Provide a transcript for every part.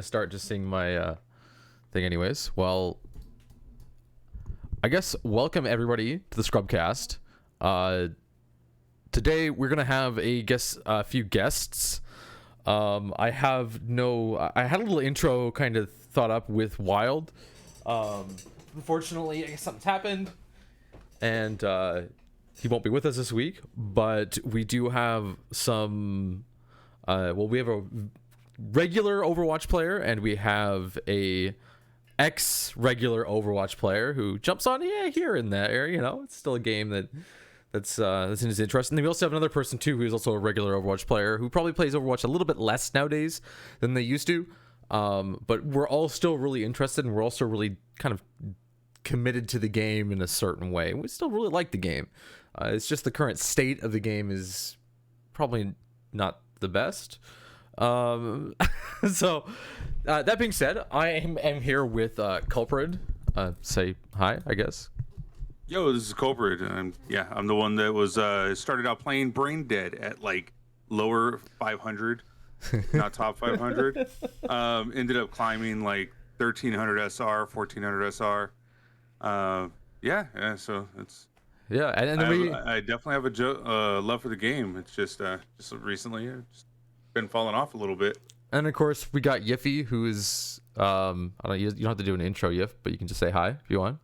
start just seeing my thing anyways. Well, I guess welcome everybody to the ScrubCast. Today we're gonna have a few guests. I had a little intro kind of thought up with Wild. Unfortunately, I guess something's happened, and he won't be with us this week. But we do have some. We have a regular Overwatch player, and we have a ex-regular Overwatch player who jumps on here and there. You know, it's still a game that's in his interest. And then we also have another person too who's also a regular Overwatch player who probably plays Overwatch a little bit less nowadays than they used to. But we're all still really interested, and we're also really kind of committed to the game in a certain way. We still really like the game. It's just the current state of the game is probably not the best. So that being said, I am here with Kulprid. Say hi, I guess. Yo, this is Kulprid, and I'm the one that was started out playing Brain Dead at like lower 500, not top 500. Ended up climbing like 1300 SR, 1400 SR. So it's and then I definitely have a love for the game. It's just recently it's been falling off a little bit. And of course we got Yiffy, who is I don't know, you don't have to do an intro, Yiff, but you can just say hi if you want.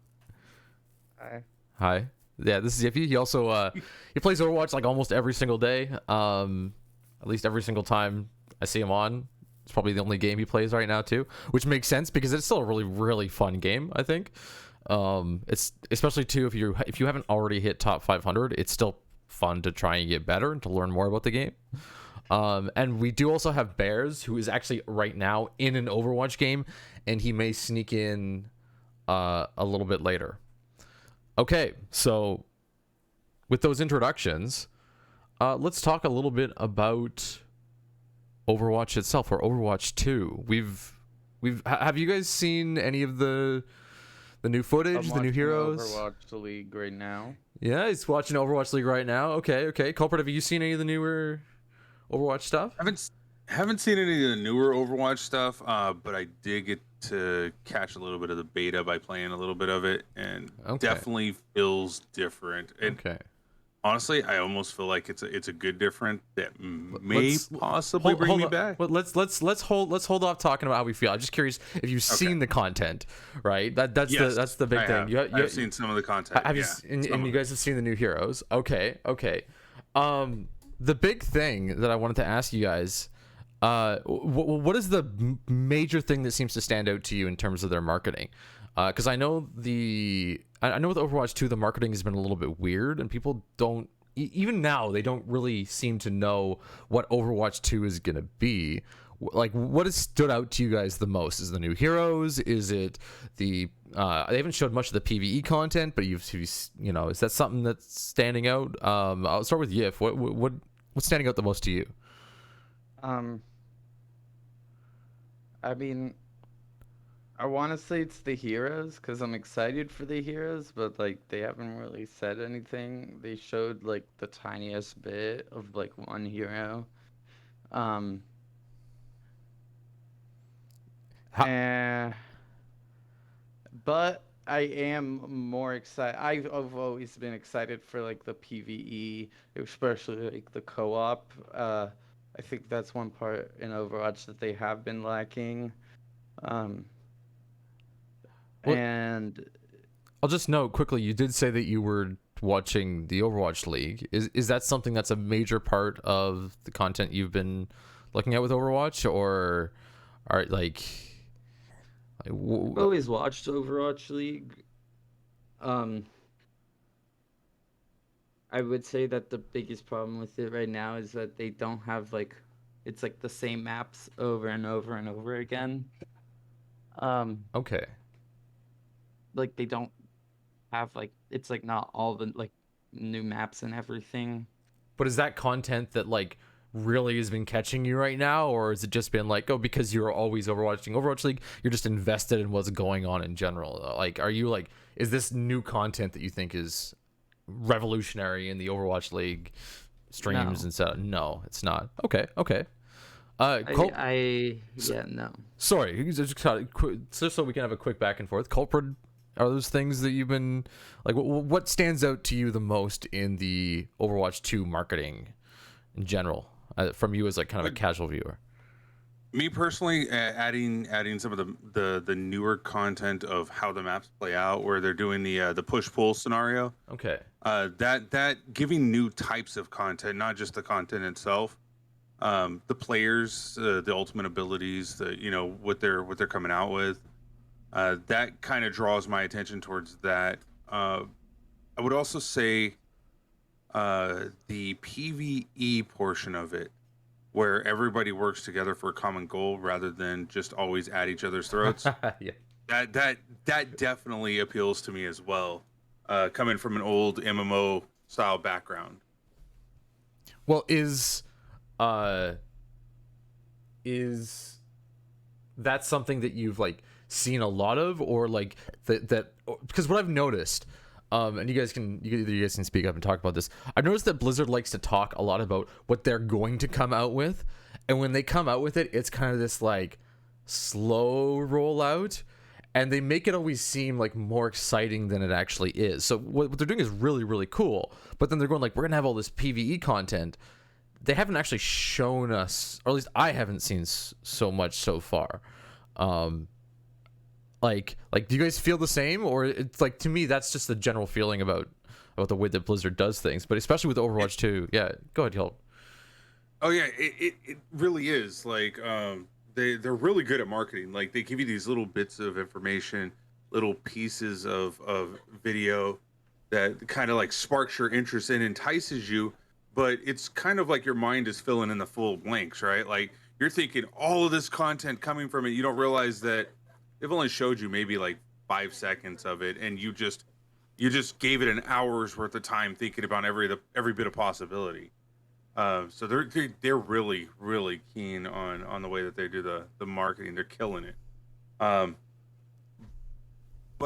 Hi. Yeah, this is Yiffy. He also he plays Overwatch like almost every single day. At least every single time I see him on. It's probably the only game he plays right now too, which makes sense because it's still a really, really fun game, I think. It's especially too if you haven't already hit top 500, it's still fun to try and get better and to learn more about the game. And we do also have Bears, who is actually right now in an Overwatch game, and he may sneak in a little bit later. Okay, so with those introductions, let's talk a little bit about Overwatch itself, or Overwatch 2. Have you guys seen any of the new footage, the new heroes? Overwatch League right now. Yeah, he's watching Overwatch League right now. Okay. Culprit, have you seen any of the newer Overwatch stuff? Haven't seen any of the newer Overwatch stuff, but I did get to catch a little bit of the beta by playing a little bit of it, and definitely feels different. And honestly, I almost feel like it's a good different that may possibly bring me back. But let's hold off talking about how we feel. I'm just curious if you've seen the content, right? That's the big thing. I've seen some of the content. And you guys have seen the new heroes. Okay. The big thing that I wanted to ask you guys, what is the major thing that seems to stand out to you in terms of their marketing? Because I know with Overwatch 2, the marketing has been a little bit weird, and people don't, even now, they don't really seem to know what Overwatch 2 is going to be. Like, what has stood out to you guys the most? Is it the new heroes? Is it they haven't showed much of the PvE content, but is that something that's standing out? I'll start with Yiff. What's standing out the most to you? I mean, I want to say it's the heroes because I'm excited for the heroes, but like they haven't really said anything. They showed like the tiniest bit of like one hero. But I am more excited. I've always been excited for like the PvE, especially like the co-op. I think that's one part in Overwatch that they have been lacking. And I'll just note quickly, you did say that you were watching the Overwatch League. Is that something that's a major part of the content you've been looking at with Overwatch, or are like I've always watched Overwatch League. I would say that the biggest problem with it right now is that they don't have it's like the same maps over and over and over again. Okay. Like they don't have it's like not all the like new maps and everything. But is that content that like really has been catching you right now, or has it just been like, oh, because you're always watching Overwatch League, you're just invested in what's going on in general? Like, are you like, is this new content that you think is revolutionary in the Overwatch League streams and stuff? No, it's not. Okay. No. Sorry, just so we can have a quick back and forth. Kulprid, are those things that you've been like? What stands out to you the most in the Overwatch 2 marketing in general, from you as like kind of a casual viewer? Me personally, adding some of the newer content of how the maps play out, where they're doing the push pull scenario. Okay. That giving new types of content, not just the content itself. The players, the ultimate abilities, what they're coming out with. That kind of draws my attention towards that. I would also say the PvE portion of it, where everybody works together for a common goal rather than just always at each other's throats. Yeah. That definitely appeals to me as well, coming from an old MMO style background. Well, is that something that you've like seen a lot of, or like that because what I've noticed, and you guys can speak up and talk about this. I've noticed that Blizzard likes to talk a lot about what they're going to come out with, and when they come out with it, it's kind of this like slow rollout, and they make it always seem like more exciting than it actually is. So what they're doing is really, really cool, but then they're going like, we're gonna have all this PvE content. They haven't actually shown us, or at least I haven't seen so much so far. Like, do you guys feel the same, or it's like, to me that's just the general feeling about the way that Blizzard does things, but especially with Overwatch 2. Yeah, go ahead, Hill. Oh yeah, it really is. Like, they're really good at marketing. Like, they give you these little bits of information, little pieces of video that kind of like sparks your interest and entices you, but it's kind of like your mind is filling in the full blanks, right? Like, you're thinking all of this content coming from it, you don't realize that they've only showed you maybe like 5 seconds of it, and you just gave it an hour's worth of time thinking about every bit of possibility. So they're really, really keen on the way that they do the marketing. They're killing it. But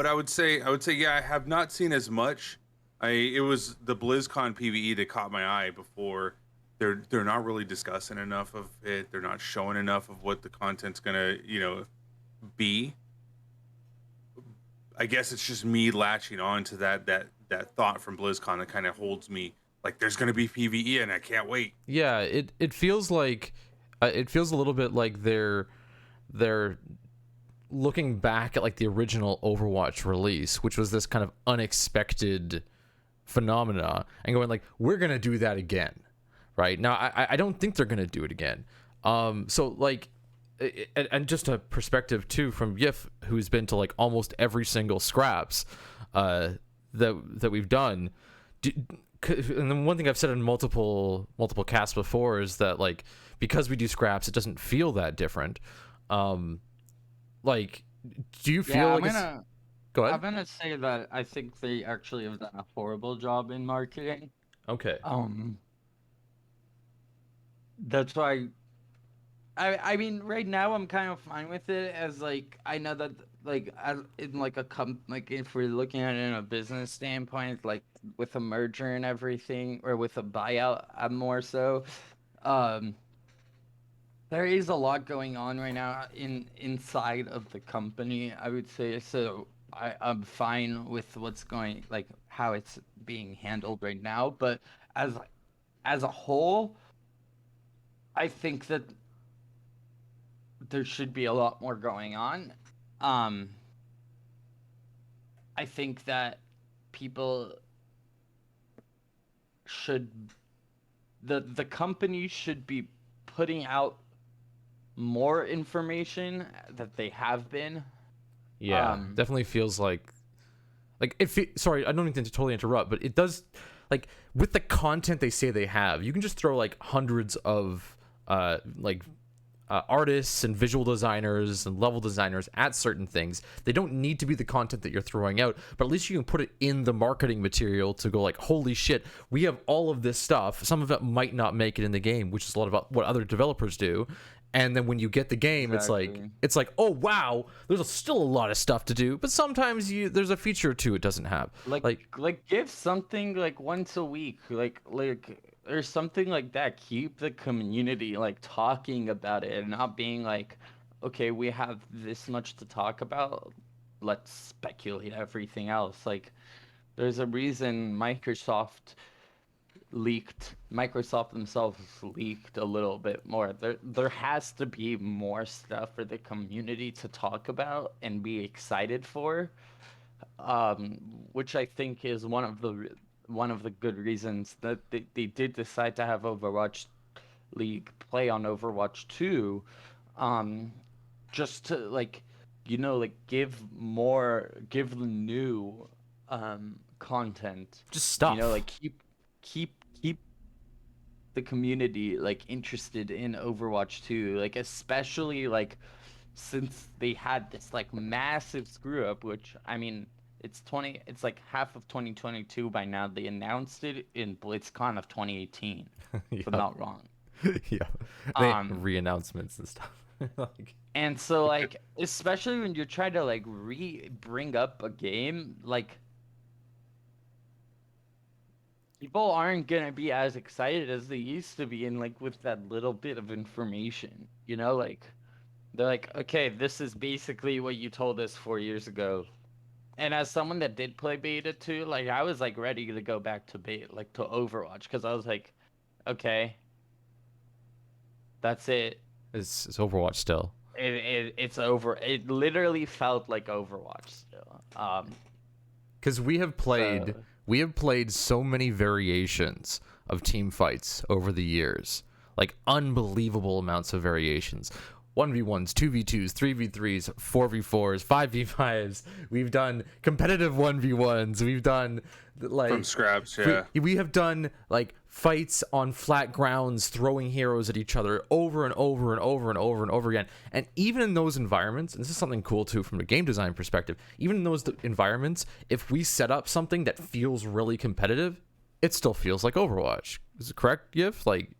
I would say yeah, I have not seen as much. It was the BlizzCon PvE that caught my eye before. They're not really discussing enough of it. They're not showing enough of what the content's gonna be. I guess it's just me latching on to that thought from BlizzCon that kind of holds me. Like, there's gonna be PvE and I can't wait. Yeah, it feels like it feels a little bit like they're looking back at like the original Overwatch release, which was this kind of unexpected phenomena, and going like, we're gonna do that again, right? Now I don't think they're gonna do it again. So like, and just a perspective too from Yiff, who's been to like almost every single Scraps that we've done. And then one thing I've said in multiple casts before is that like, because we do Scraps, it doesn't feel that different. Like, do you feel Go ahead. I'm gonna say that I think they actually have done a horrible job in marketing. Okay. That's why. I mean, right now I'm kind of fine with it, as like, I know that like in like like if we're looking at it in a business standpoint, like with a merger and everything, or with a buyout, I'm more so. There is a lot going on right now inside of the company, I would say. So I'm fine with what's going, like how it's being handled right now. But as a whole, I think that there should be a lot more going on. I think that people should, the company should be putting out more information that they have been. Yeah, definitely feels like sorry, I don't mean to totally interrupt, but it does, like, with the content they say they have, you can just throw like hundreds of artists and visual designers and level designers at certain things. They don't need to be the content that you're throwing out, but at least you can put it in the marketing material to go like, holy shit, we have all of this stuff. Some of it might not make it in the game, which is a lot about what other developers do. And then when you get the game, exactly, it's like, oh wow, there's still a lot of stuff to do, but sometimes there's a feature or two it doesn't have. Like give something like once a week, like or something like that. Keep the community like talking about it and not being like, okay, we have this much to talk about. Let's speculate everything else. Like, there's a reason Microsoft themselves leaked a little bit more. There has to be more stuff for the community to talk about and be excited for, which I think is one of the good reasons that they did decide to have Overwatch League play on Overwatch 2, um, just to like, like give new content, Just stuff. like keep the community like interested in Overwatch 2, like especially like since they had this like massive screw up, which I mean it's like half of 2022 by now. They announced it in BlizzCon of 2018, if I'm not wrong. Yeah, re-announcements and stuff. Like, and so like especially when you're trying to like bring up a game, like people aren't gonna be as excited as they used to be, and like with that little bit of information, like they're like, okay, this is basically what you told us 4 years ago. And as someone that did play beta too, like I was like ready to go back to beta, like to Overwatch, because I was like, okay, that's it. It's Overwatch still. It's over. It literally felt like Overwatch still. Because we have played so many variations of team fights over the years, like unbelievable amounts of variations. 1v1s, 2v2s, 3v3s, 4v4s, 5v5s. We've done competitive 1v1s. We've done like from scraps, yeah. We have done like fights on flat grounds, throwing heroes at each other over and over and over and over and over again. And even in those environments, and this is something cool too from a game design perspective, even in those environments, if we set up something that feels really competitive, it still feels like Overwatch. Is it correct, Yiff? Like,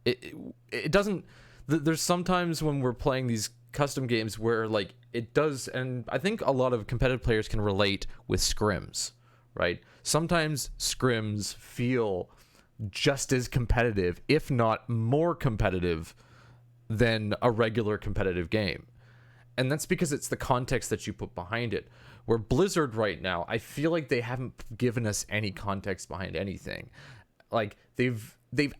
it doesn't. There's sometimes when we're playing these custom games where like it does, and I think a lot of competitive players can relate with scrims, right? Sometimes scrims feel just as competitive, if not more competitive, than a regular competitive game. And that's because it's the context that you put behind it. Where Blizzard right now, I feel like they haven't given us any context behind anything. Like they've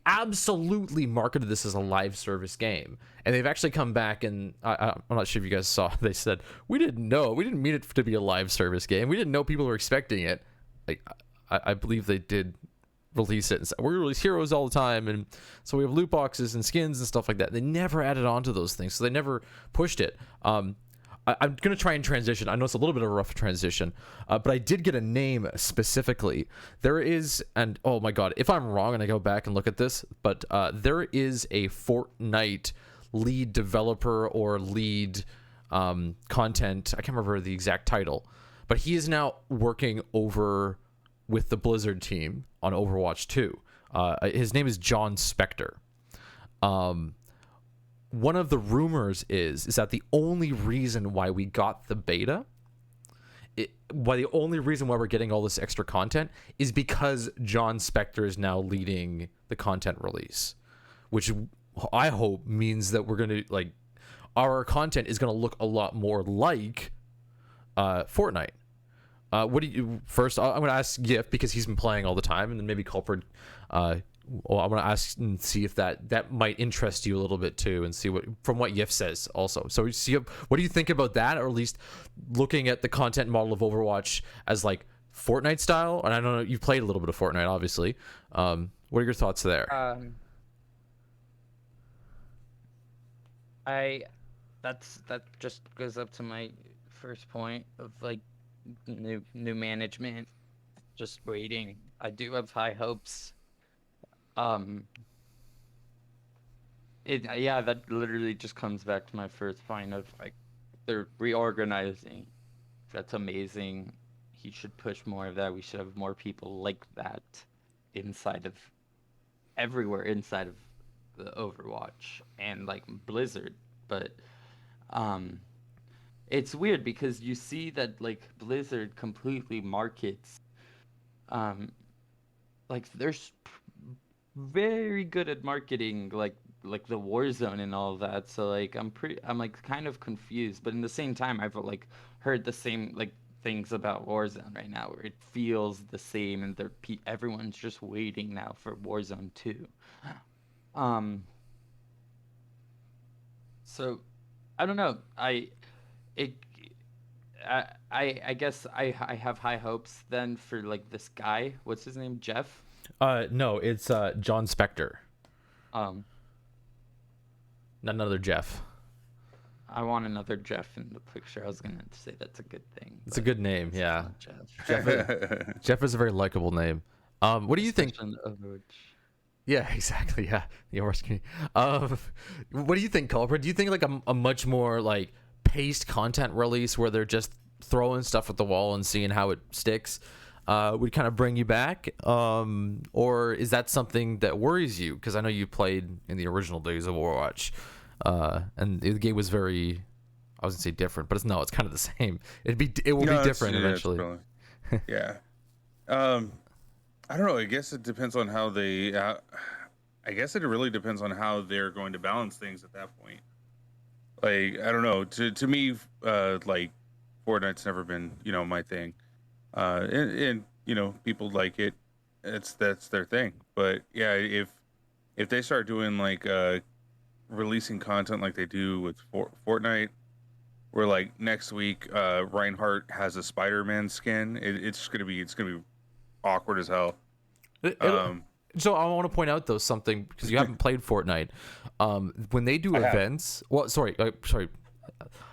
absolutely marketed this as a live service game, and they've actually come back and I'm not sure if you guys saw, they said we didn't mean it to be a live service game. We didn't know people were expecting it. I believe they did release it and said, we release heroes all the time, and so we have loot boxes and skins and stuff like that. They never added on to those things, so they never pushed it. I'm going to try and transition. I know it's a little bit of a rough transition, but I did get a name specifically. There is, and oh my god, if I'm wrong and I go back and look at this, but there is a Fortnite lead developer or lead content, I can't remember the exact title, but he is now working over with the Blizzard team on Overwatch 2. His name is John Spector. One of the rumors is that the only reason why we got the beta, the only reason why we're getting all this extra content is because John Spector is now leading the content release, which I hope means that we're going to, like, our content is going to look a lot more like Fortnite. What do you, first, I'm going to ask Yiff because he's been playing all the time, and then maybe Kulprid, well, I'm going to ask and see if that might interest you a little bit too, and see what Yiff says also. So what do you think about that, or at least looking at the content model of Overwatch as like Fortnite style? And I don't know, you've played a little bit of Fortnite, obviously. What are your thoughts there? That just goes up to my first point of like new management. Just waiting. I do have high hopes. That literally just comes back to my first point of like they're reorganizing. That's amazing. He should push more of that. We should have more people like that everywhere inside of the Overwatch and like Blizzard. But it's weird because you see that like Blizzard completely markets like there's very good at marketing like the Warzone and all of that. So like I'm like kind of confused, but in the same time I've like heard the same like things about Warzone right now where it feels the same and everyone's just waiting now for Warzone 2. Um so I don't know. It I guess I have high hopes then for like this guy. What's his name? Jeff? No, it's John Spector. Um Not another Jeff. I want another Jeff in the picture. I was gonna say that's a good thing. It's a good name, yeah. Jeff. Jeff is a very likable name. What do you think? Overwatch. Yeah, exactly. Yeah, the Overwatch community. What do you think, Kulprid? Do you think like a much more like paced content release where they're just throwing stuff at the wall and seeing how it sticks would kind of bring you back, or is that something that worries you? Because I know you played in the original days of Overwatch, and the game was very, I was gonna say different, but it's kind of the same. It will be different eventually. Yeah. I don't know. I guess it depends on how they. I guess it really depends on how they're going to balance things at that point. Like I don't know. To me, like Fortnite's never been my thing. And people like it. That's their thing. But yeah, if they start doing like releasing content like they do with Fortnite, where like next week Reinhardt has a Spider-Man skin, it's gonna be awkward as hell. So I want to point out though something because you haven't played Fortnite. When they do events, well, sorry,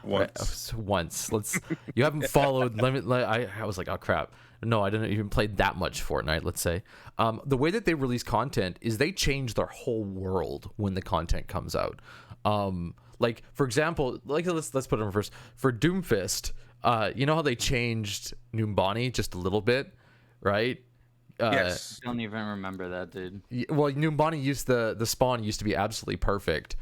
once. You haven't followed. I was like, oh crap. No, I didn't even play that much Fortnite. Let's say, the way that they release content is they change their whole world when the content comes out. Like for example, like let's put it in first for Doomfist. You know how they changed Numbani just a little bit, right? Yes. I don't even remember that, dude. Well, Numbani the spawn used to be absolutely perfect.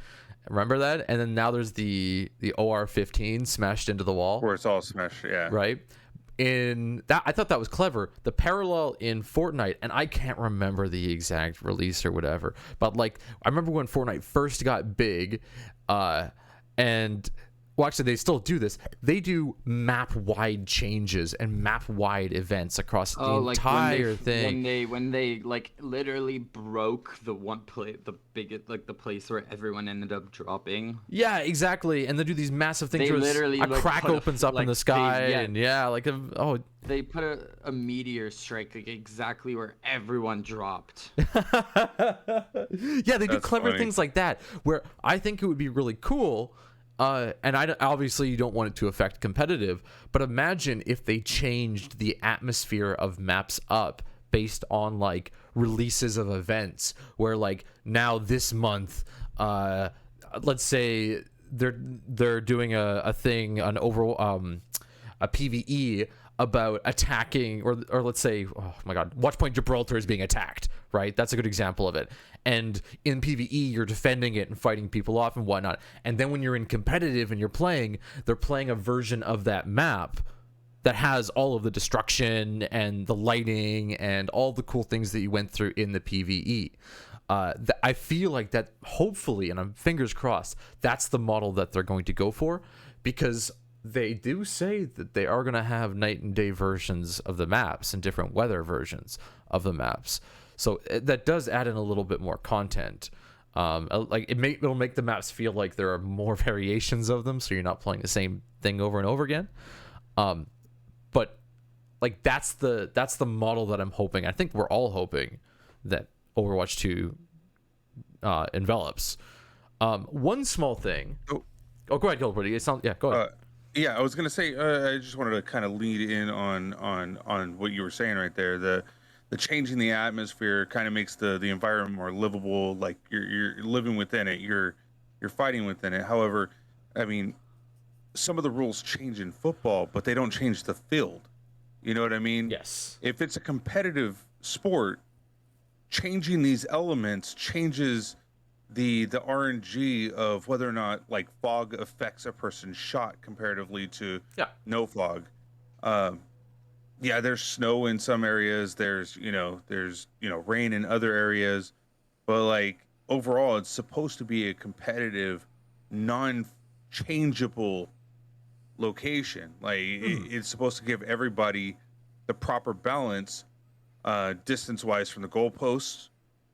Remember that? And then now there's the OR-15 smashed into the wall. Where it's all smashed, yeah. Right? In that, I thought that was clever. The parallel in Fortnite, and I can't remember the exact release or whatever, but like I remember when Fortnite first got big, and well, actually, they still do this. They do map-wide changes and map-wide events across the entire thing. When they like literally broke the one place, the biggest, like the place where everyone ended up dropping. Yeah, exactly. And they do these massive things. They where literally a crack opens up in the sky, and they put a meteor strike like exactly where everyone dropped. Yeah, they do clever things like that. Where I think it would be really cool. And obviously you don't want it to affect competitive, but imagine if they changed the atmosphere of maps up based on like releases of events where like now this month, let's say they're doing a thing a PvE about attacking or let's say, oh my god, Watchpoint Gibraltar is being attacked, right? That's a good example of it. And in PvE you're defending it and fighting people off and whatnot, and then when you're in competitive and they're playing a version of that map that has all of the destruction and the lighting and all the cool things that you went through in the PvE. I feel like that, hopefully, and I'm fingers crossed, that's the model that they're going to go for, because they do say that they are going to have night and day versions of the maps and different weather versions of the maps. So that does add in a little bit more content. Like it'll make the maps feel like there are more variations of them, so you're not playing the same thing over and over again. But like that's the model that I'm hoping. I think we're all hoping that Overwatch 2 envelops. One small thing. Oh, go ahead, Kulprid. Yeah, go ahead. Yeah, I was gonna say. I just wanted to kind of lead in on what you were saying right there. The changing the atmosphere kind of makes the environment more livable. Like you're living within it. You're fighting within it. However, I mean, some of the rules change in football, but they don't change the field. You know what I mean? Yes. If it's a competitive sport, changing these elements changes the RNG of whether or not like fog affects a person's shot comparatively to no fog. There's snow in some areas. There's rain in other areas. but like overall, it's supposed to be a competitive, non-changeable location. Like it's supposed to give everybody the proper balance, distance-wise from the goalposts,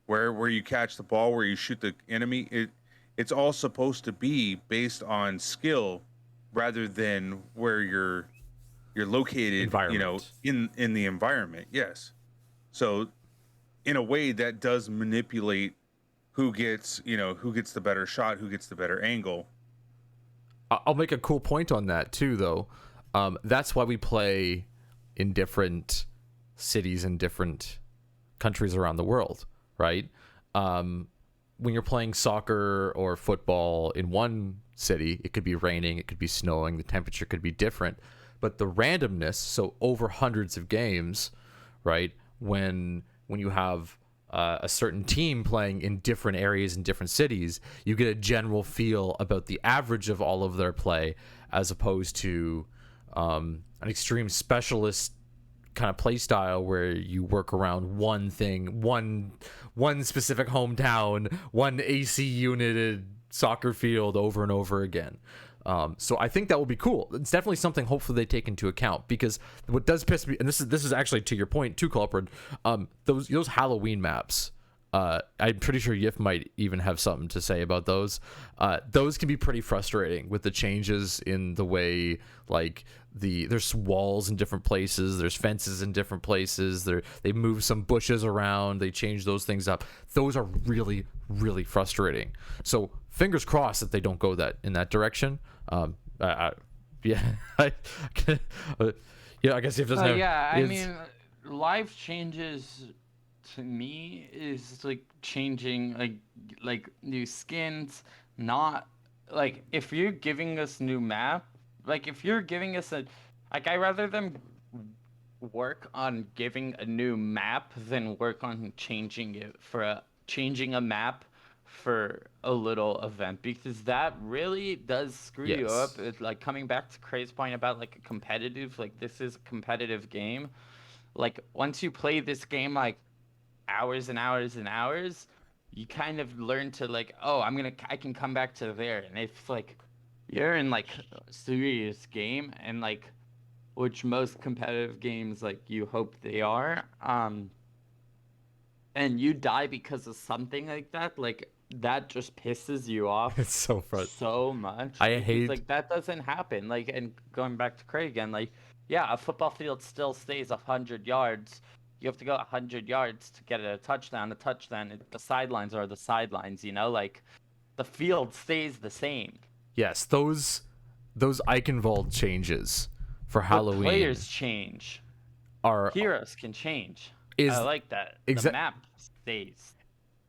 where you catch the ball, where you shoot the enemy. It's all supposed to be based on skill rather than where you're located, you know, in the environment. Yes. So in a way that does manipulate who gets the better shot, who gets the better angle. I'll make a cool point on that too, though. That's why we play in different cities and different countries around the world, right? When you're playing soccer or football in one city, it could be raining, it could be snowing, the temperature could be different, but the randomness, so over hundreds of games, right? When you have a certain team playing in different areas in different cities, you get a general feel about the average of all of their play, as opposed to an extreme specialist kind of play style where you work around one thing, one specific hometown, one AC united soccer field over and over again. So I think that will be cool. It's definitely something hopefully they take into account, because what does piss me, and this is actually to your point too, Kulprid, those Halloween maps, I'm pretty sure Yiff might even have something to say about those. Those can be pretty frustrating with the changes in the way, like, there's walls in different places, there's fences in different places, they move some bushes around, they change those things up. Those are really, really frustrating. So fingers crossed that they don't go in that direction. I guess if there's no. Yeah, I mean, life changes to me is like changing like new skins, not like if you're giving us new map, like if you're giving us I rather them work on giving a new map than work on changing a map for a little event, because that really does screw you up. It's like coming back to Cray's point about like a competitive, like this is a competitive game. Like once you play this game like hours and hours and hours, you kind of learn to like, oh, I can come back to there. And if like you're in like a serious game, and like which most competitive games like you hope they are, and you die because of something like that, like that just pisses you off. It's so frustrating. So much. I hate like that doesn't happen. Like, and going back to Craig again, like, yeah, a football field still stays 100 yards. You have to go 100 yards to get a touchdown. The sidelines are the sidelines, you know, like the field stays the same. Yes, those Eichenwald changes for Halloween. But players change. Heroes can change. I like that. The map stays.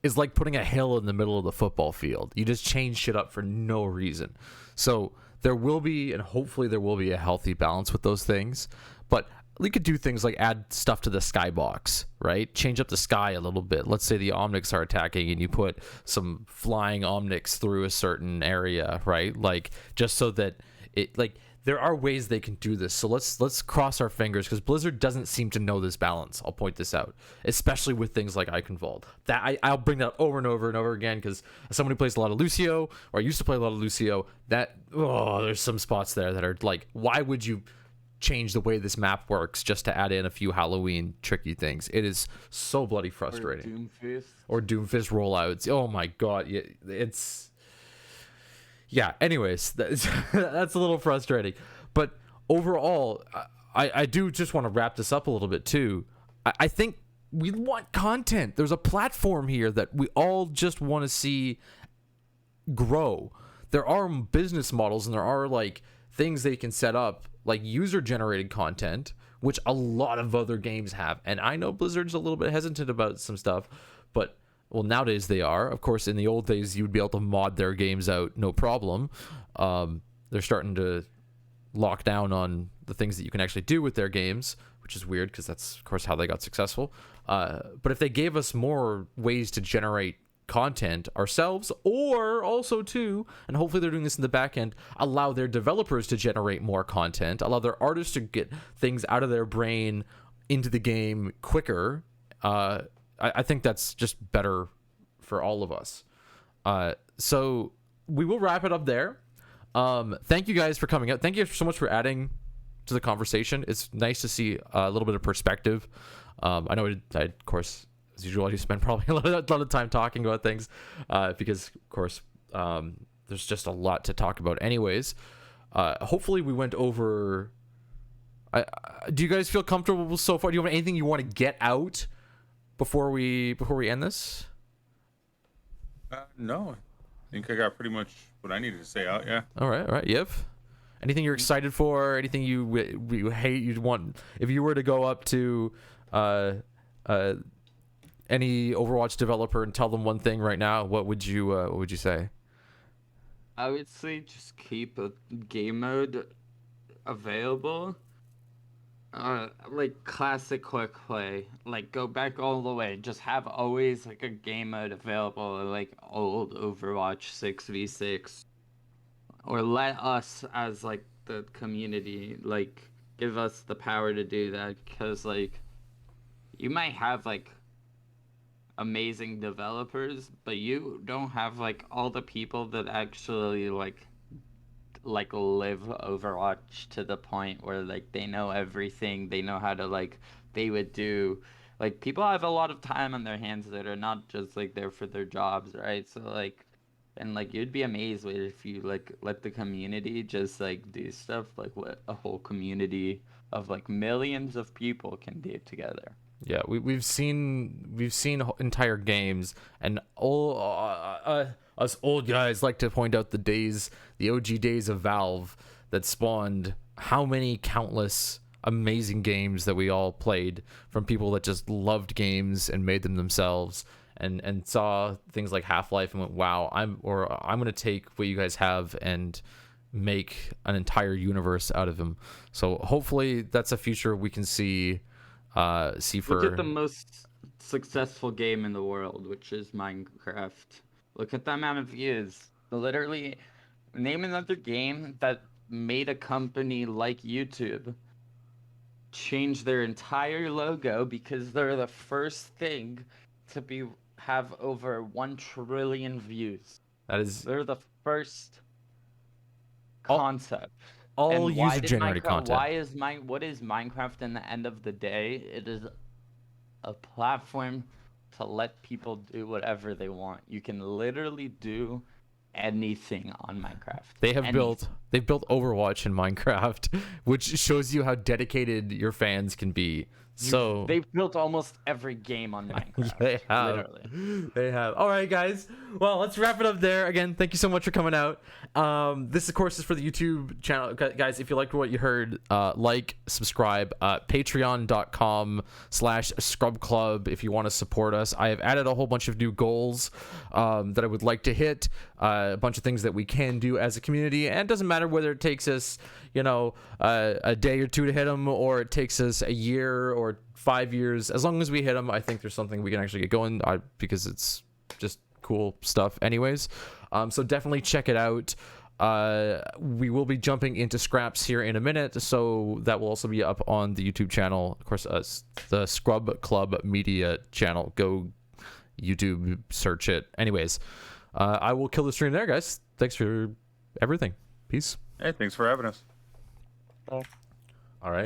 Is like putting a hill in the middle of the football field. You just change shit up for no reason. So there will be, and hopefully there will be, a healthy balance with those things. But we could do things like add stuff to the skybox, right? Change up the sky a little bit. Let's say the Omnics are attacking and you put some flying Omnics through a certain area, right? Like, just so that it, like, there are ways they can do this. So let's cross our fingers, because Blizzard doesn't seem to know this balance. I'll point this out, especially with things like Eichenwald. That I'll bring that over and over and over again, because as someone who plays a lot of Lucio, or I used to play a lot of Lucio, there's some spots there that are like, why would you change the way this map works just to add in a few Halloween tricky things? It is so bloody frustrating. Or Doomfist rollouts. Oh my god, it's... Yeah, anyways, that's a little frustrating. But overall, I do just want to wrap this up a little bit too. I think we want content. There's a platform here that we all just want to see grow. There are business models, and there are like things they can set up, like user-generated content, which a lot of other games have. And I know Blizzard's a little bit hesitant about some stuff, but... well, nowadays they are. Of course, in the old days, you'd be able to mod their games out, no problem. They're starting to lock down on the things that you can actually do with their games, which is weird, because that's, of course, how they got successful. But if they gave us more ways to generate content ourselves, or also too, and hopefully they're doing this in the back end, allow their developers to generate more content, allow their artists to get things out of their brain into the game quicker, I think that's just better for all of us. So we will wrap it up there. Thank you guys for coming out. Thank you so much for adding to the conversation. It's nice to see a little bit of perspective. I know I of course, as usual, you spend probably a lot of time talking about things, because of course, there's just a lot to talk about anyways. Hopefully we went over. Do you guys feel comfortable so far? Do you have anything you want to get out before we end this? No, I think I got pretty much what I needed to say out. Yeah. All right. Yiff. Anything you're excited for? Anything you hate? You'd want if you were to go up to any Overwatch developer and tell them one thing right now, what would you say? I would say just keep a game mode available. Like classic quick play. Like go back all the way. Just have always like a game mode available, like old Overwatch 6v6. Or let us as like the community like give us the power to do that, because like you might have like amazing developers, but you don't have like all the people that actually like live Overwatch to the point where like they know everything, they know how to like they would do like people have a lot of time on their hands that are not just like there for their jobs, right? So like and like you'd be amazed if you like let the community just like do stuff like what a whole community of like millions of people can do together. Yeah, we've seen entire games, and all us old guys like to point out the OG days of Valve that spawned how many countless amazing games that we all played from people that just loved games and made them themselves, and saw things like Half-Life and went, wow, I'm going to take what you guys have and make an entire universe out of them. So hopefully that's a future we can see for Look at the most successful game in the world, which is Minecraft. Look at the amount of views. Literally, name another game that made a company like YouTube change their entire logo because they're the first thing to have over 1 trillion views. They're the first concept. All user-generated content. What is Minecraft in the end of the day? It is a platform to let people do whatever they want. You can literally do anything on Minecraft. They've built Overwatch in Minecraft, which shows you how dedicated your fans can be. So they've built almost every game on Minecraft. They have. Literally. They have. All right, guys. Well, let's wrap it up there. Again, thank you so much for coming out. This, of course, is for the YouTube channel. Guys, if you liked what you heard, like, subscribe. Patreon.com/ScrubClub if you want to support us. I have added a whole bunch of new goals that I would like to hit. A bunch of things that we can do as a community. And it doesn't matter whether it takes us, a day or two to hit them, or it takes us a year or 5 years. As long as we hit them, I think there's something we can actually get going, because it's just cool stuff anyways. So definitely check it out. We will be jumping into scraps here in a minute, so that will also be up on the YouTube channel. Of course, the Scrub Club Media channel. Go YouTube, search it. Anyways, I will kill the stream there, guys. Thanks for everything. Peace. Hey, thanks for having us. All right.